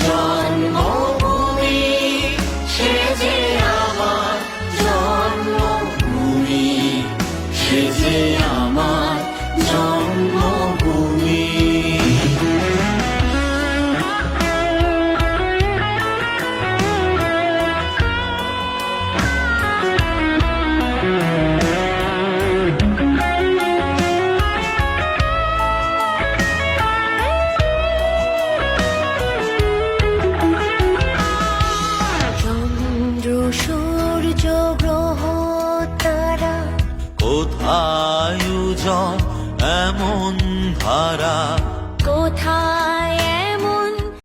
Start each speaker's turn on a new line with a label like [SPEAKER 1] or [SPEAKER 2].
[SPEAKER 1] জন্মভূমি, সে যে আমার জন্মভূমি, সে যে আমার জন্মভূমি।
[SPEAKER 2] সূর্য গ্রহ তারা,
[SPEAKER 1] কোথায় উজন এমন ধারা,
[SPEAKER 2] কোথায়